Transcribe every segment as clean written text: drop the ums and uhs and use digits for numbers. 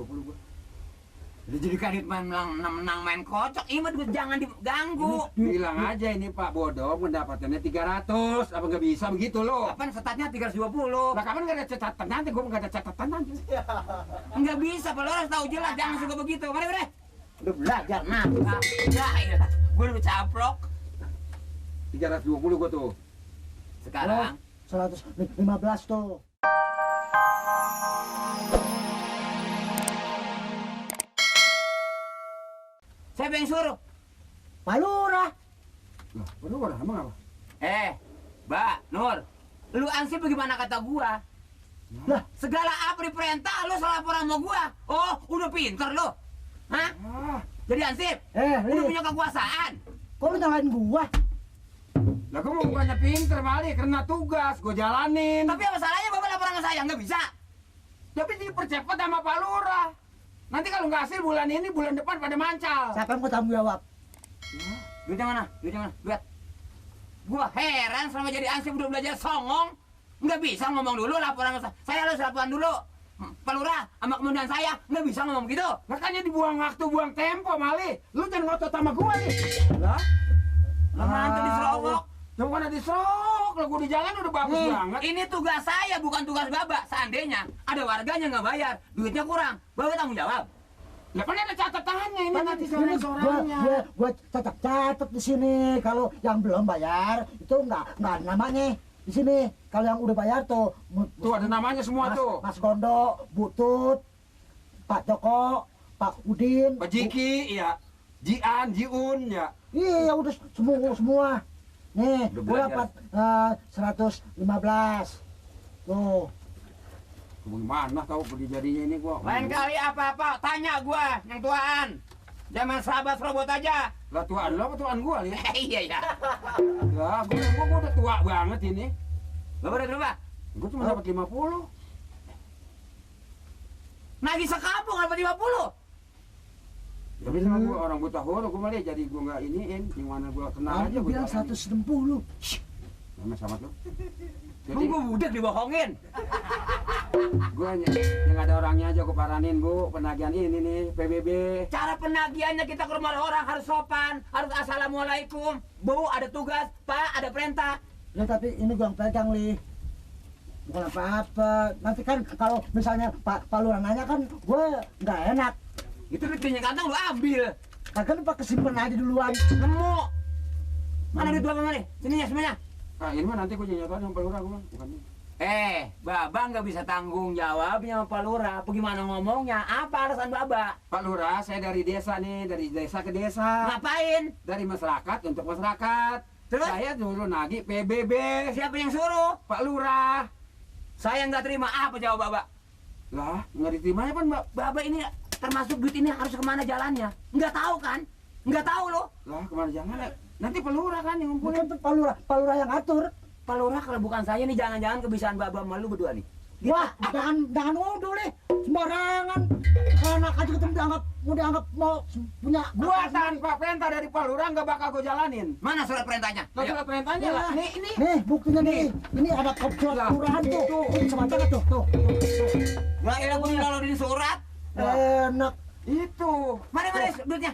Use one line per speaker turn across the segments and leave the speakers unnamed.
20 gua.
Jadi kadit menang main kocok, imut gue jangan diganggu.
Bilang aja ini Pak Bodong pendapatannya 300, apa nggak bisa begitu lo?
Kapan statnya 320?
Lah kapan nggak ada catatan nanti, gua nggak ada catatan nanti.
Nggak bisa, kalau harus tahu jelas, jangan suka begitu. Mari, mari.
Udah belajar, nah.
Ya, gue udah caprok.
320 gua tuh.
Sekarang
115 tuh.
siapa yang suruh?
Pak Lurah.
Lah, baru gua emang apa?
Mbak Nur, lu ansip bagaimana kata gua?
Lah,
Segala apa diperintah lu salah laporan sama gua. Oh, udah pinter lu. Hah?
Ah,
Jadi ansip?
Li,
Udah punya kekuasaan?
kok lu nyalain gua?
lah gua mau bukannya pinter Mali, karena tugas gua jalanin.
Tapi apa salahnya bapak laporan sama saya? Nggak bisa.
Tapi dipercepat sama Pak Lurah. Nanti kalau nggak hasil bulan ini, bulan depan pada mancal.
Siapa yang mau tanggung jawab?
Duitnya mana? Duitnya mana? Duit. Gua heran selama jadi ansip udah belajar songong. Nggak bisa ngomong dulu laporan sama saya. Saya harus laporan dulu. Pak Lurah sama kemudian saya nggak bisa ngomong gitu.
Makanya dibuang waktu, buang tempo, Mali. Lu jangan ngotot sama gua nih. Lah?
Lama nanti diserobok.
Coba ada diserok, lah gua di jalan udah bagus banget.
Ini tugas saya, bukan tugas Baba. Seandainya ada warganya nggak bayar, duitnya kurang, Baba tanggung jawab.
Ya kan ada catatannya ini nanti
Ini
soalnya.
gua catat di sini. Kalau yang belum bayar itu nggak namanya di sini. Kalau yang udah bayar tuh
Tuh ada namanya semua tuh.
Mas Gondo, Butut, Pak Joko, Pak Udin,
Pak Jiki, ya. Jian, Jiun, ya.
Iya udah semua. Nih,
Udah
gua
belajar.
dapat 115. Tuh.
Gimana tahu jadinya ini gua.
Lain kali apa-apa, tanya gua yang tuaan. Jangan sahabat robot aja.
Lah tuan lo apa tuan gua nih?
Iya ya.
Lah gua udah tua banget ini.
Baba udah berapa?
Gua cuma dapat 50.
Nagih sekampung dapat 50.
Tapi sama gua orang buta huruf, gua malah jadi gua nggak iniin. Gimana gua kenal aja
Aku
gua.
bilang 160.
Sama lu. Jadi
Emang gua budak dibohongin.
gua yang ada orangnya aja gua paranin, Bu. Penagihan ini nih, PBB.
Cara penagihannya kita ke rumah orang harus sopan, harus assalamualaikum. Bu, ada tugas, Pak, ada perintah.
Ya tapi ini gua yang pegang, Li. Bukan apa-apa. Nanti kan kalau misalnya Pak Lurah nanya kan gua nggak enak.
Itu duitnya kantong lu ambil.
Kan Pak kesimpan aja duluan.
Nemu. Mana duit Bapak mana? Sini ya semuanya.
Ah, ini mah nanti gua nyotoin sama Pak Lurah gua mah, bukan ini.
Baba nggak bisa tanggung jawabnya sama Pak Lurah. Bagaimana ngomongnya? Apa alasan Baba?
Pak Lurah, saya dari desa nih, dari desa ke desa.
Ngapain?
Dari masyarakat untuk masyarakat.
Terus?
Saya dulu nagih PBB.
Siapa yang suruh?
Pak Lurah.
Saya nggak terima. Apa jawab Baba?
Lah, nggak diterimanya kan, Mbak?
Baba ini termasuk duit ini harus kemana jalannya? Nggak tahu kan? Nggak tahu loh.
Lah, kemana jangan? Nanti Pak Lurah kan yang
Bukan
ngumpulin.
Pak Lurah yang atur.
Pak Lurah kalau bukan saya nih jangan-jangan kebiasaan Baba malu berdua nih.
Wah, jangan nuduh nih. Sembarangan. Anak aja ketemu dianggap mau punya
Gua tanpa perintah dari Pak Lurah nggak bakal gua jalanin.
Mana surat perintahnya?
Nah, surat perintahnya lah.
Wah.
Ini.
Nih, buktinya nih. Ini ada surat
Lah,
kelurahan tuh.
tuh.
Ini bisa baca nggak tuh? Tuh.
Nggak elah gue nyolorin surat.
Enak.
Itu.
Mari duitnya.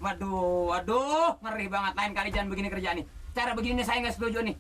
Waduh, ngeri banget. Lain kali jangan begini kerjaan nih. Cara begini nih saya nggak setuju nih.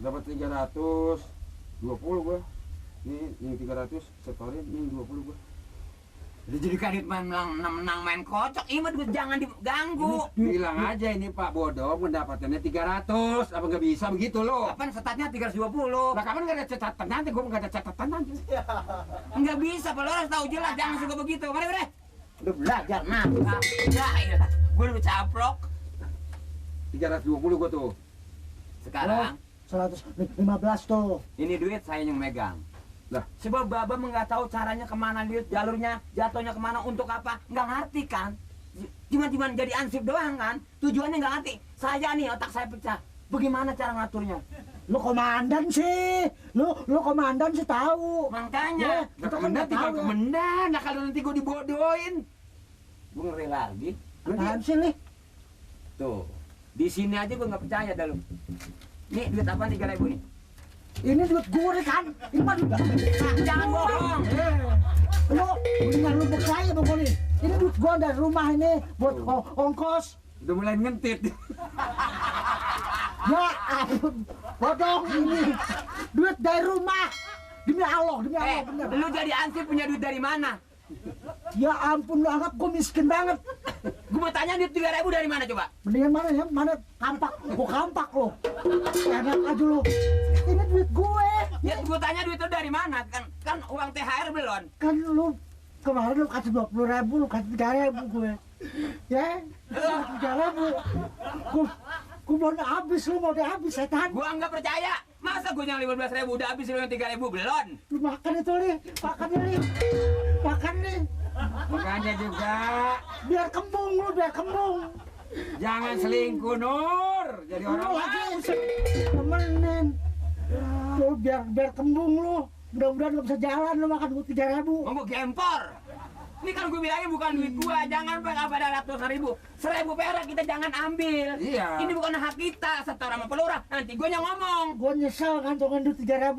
Dapat 320 gua. Ini 300 setorin, ini 20 gua.
Jadi kadit menang main kocok, imut gue jangan diganggu.
Bilang aja ini Pak Bodong pendapatannya 300, apa nggak bisa begitu lo?
Kapan statnya 320?
Lah kapan nggak ada catatan nanti, gua nggak ada catatan nanti.
Nggak bisa, kalau harus tahu jelas, jangan suka begitu. Mari, mari.
Udah belajar, nah.
Ya, gue udah caprok.
320 gua tuh.
Sekarang
115 tuh.
ini duit saya yang megang.
Lah,
Sebab Baba nggak tahu caranya kemana duit, jalurnya, jatuhnya kemana, untuk apa, nggak ngerti kan? Cuma jadi ansip doang kan? Tujuannya nggak ngerti. Saya nih otak saya pecah. Bagaimana cara ngaturnya?
Lu komandan sih. Lu komandan sih tahu.
Makanya.
nah, kemendan tinggal kemendan. Nah kalau nanti gua dibodohin.
Gue ngeri lagi.
Apaan sih, Li?
Tuh, di sini aja gue nggak percaya dah lu. Nih duit apa 3.000 nih?
Ini duit gue kan. Ini mah duit.
Jangan bohong.
Lu mendingan lu percaya sama gua nih. Ini duit gua dari rumah ini buat ongkos.
Udah mulai ngentit.
Ya ampun, bodong ini. Duit dari rumah. Demi Allah, bener.
Lu jadi ansip punya duit dari mana?
Ya ampun, lu anggap gua miskin banget.
Gua mau tanya duit 3.000 dari mana coba?
Mendingan mana ya? Mana kampak? Gua kampak lo. Enak aja lu. Ini duit gue.
Ya gua tanya duit lu dari mana? Kan uang THR belum.
Kan lu kemarin lu kasih 20.000, lu kasih 3.000 gue. Ya, 3.000. Gue belum habis, lu mau habis setan.
Gua nggak percaya. Masa gua yang 15.000 udah habis, lu yang 3.000 belum?
Lu makan itu nih, makan nih. Makan nih.
Makanya juga
Biar kembung lu, biar kembung.
jangan selingkuh Nur. Jadi
Lu
orang
lagi
lain.
temenin. Lu biar kembung lu. Mudah-mudahan lu bisa jalan lu makan duit 3.000.
Mau gua gempor. Ini kan gue bilangin bukan duit gua, jangan pakai pada ratusan ribu. 1.000 perak kita jangan ambil.
Iya.
Ini bukan hak kita, setor sama pelurah. Nanti gue yang ngomong.
Gue nyesel ngantongin duit 3.000.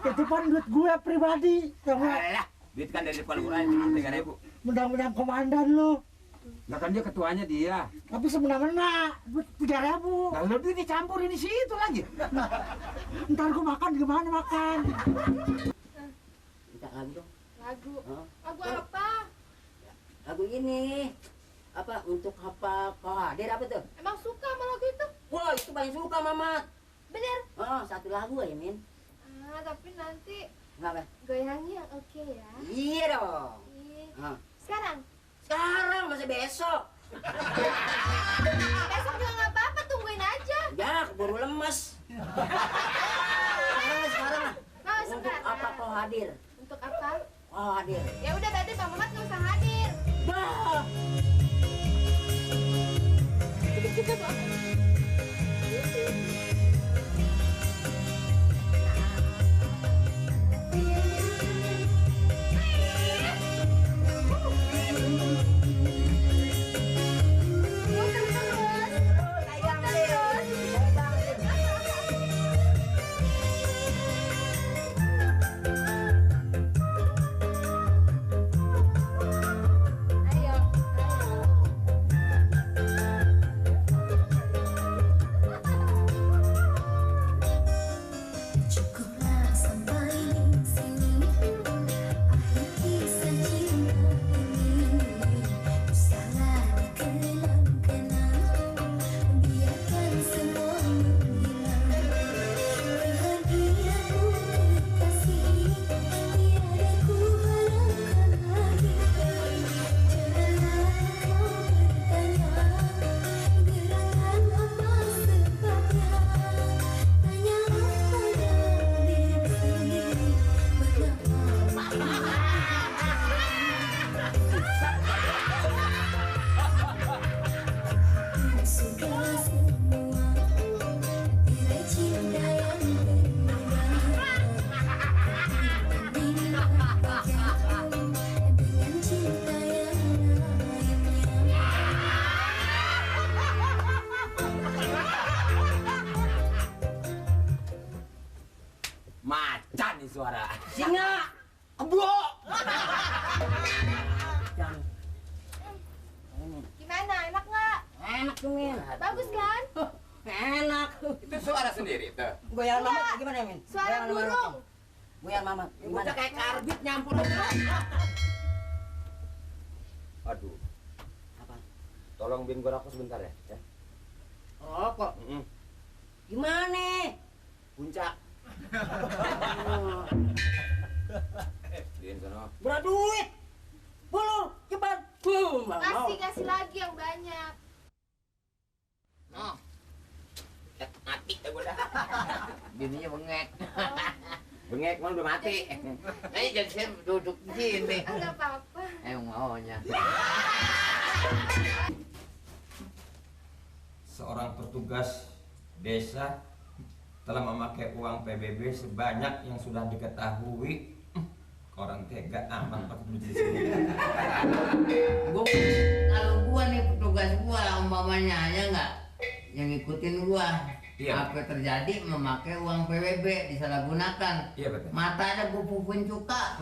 Itu kan duit gue pribadi. Sama
Alah, duit kan dari pelurah ini 3.000.
mudah-mudahan komandan lu.
Lah kan dia ketuanya dia.
Tapi semena-mena duit 3.000.
Lalu dia dicampurin di situ lagi.
Ntar gue makan gimana makan?
Minta lagu dong.
Lagu.
Hah?
Lagu apa?
Lagu ini apa untuk apa kau hadir apa tuh?
Emang suka sama lagu itu?
Wah itu paling suka Mamat.
Bener?
Oh satu lagu ya Min.
Tapi nanti
Kenapa?
goyangnya yang oke ya.
Iya dong.
Ih,
Ah.
Sekarang?
Sekarang masih besok.
Besok juga nggak apa-apa, tungguin aja.
Ya keburu lemes. Sekarang lah.
Mau
Untuk
sekarang?
apa kau hadir?
Untuk apa?
Kau hadir.
Ya udah berarti Bang Mamat nggak usah hadir.
Dah.
Ayo, ayo.
Cukuplah sampai di sini, akhir kisah cinta ini. Usahlah dikenang-kenang, biarkan semua menghilang. Bahagiamu kekasih, tiada ku harapkan lagi. Janganlah kau bertanya, gerangan apa sebabnya. Tanyalah pada diri sendiri, mengapa sudah semua tirai cinta yang bermegah. Bila jauh dengan cinta yang lainnya.
Macan nih suara.
Singa.
Kebo.
Gimana? Enak nggak?
Enak tuh Min.
Bagus kan?
Enak.
Itu suara sendiri tuh.
Goyang
Iya.
Mamat gimana Min?
Suara
Goyang Mamat.
burung.
Goyang Mamat gimana?
Udah kayak karbit nyampur.
Aduh,
Apa?
tolong bikin gua aku sebentar ya.
Oh kok gimana?
Puncak.
Oh,
Din sono.
berat duit. Bulu cepat.
Kasih lagi yang banyak.
No. Mati dah gua dah. Bininya bengek. Bengek malah udah mati. Ini jadi saya duduk di sini.
Nggak apa-apa.
Maunya.
Seorang petugas desa telah memakai uang PBB sebanyak yang sudah diketahui. Orang tega amat pakai duit di sini.
Kalau gua nih petugas gua umpamanya ya nggak yang ngikutin gua
Iya.
Apa terjadi memakai uang PBB disalahgunakan?
Iya betul.
Matanya gue pupuin cuka.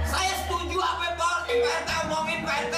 Saya setuju apa Pak RT omongin Pak RT.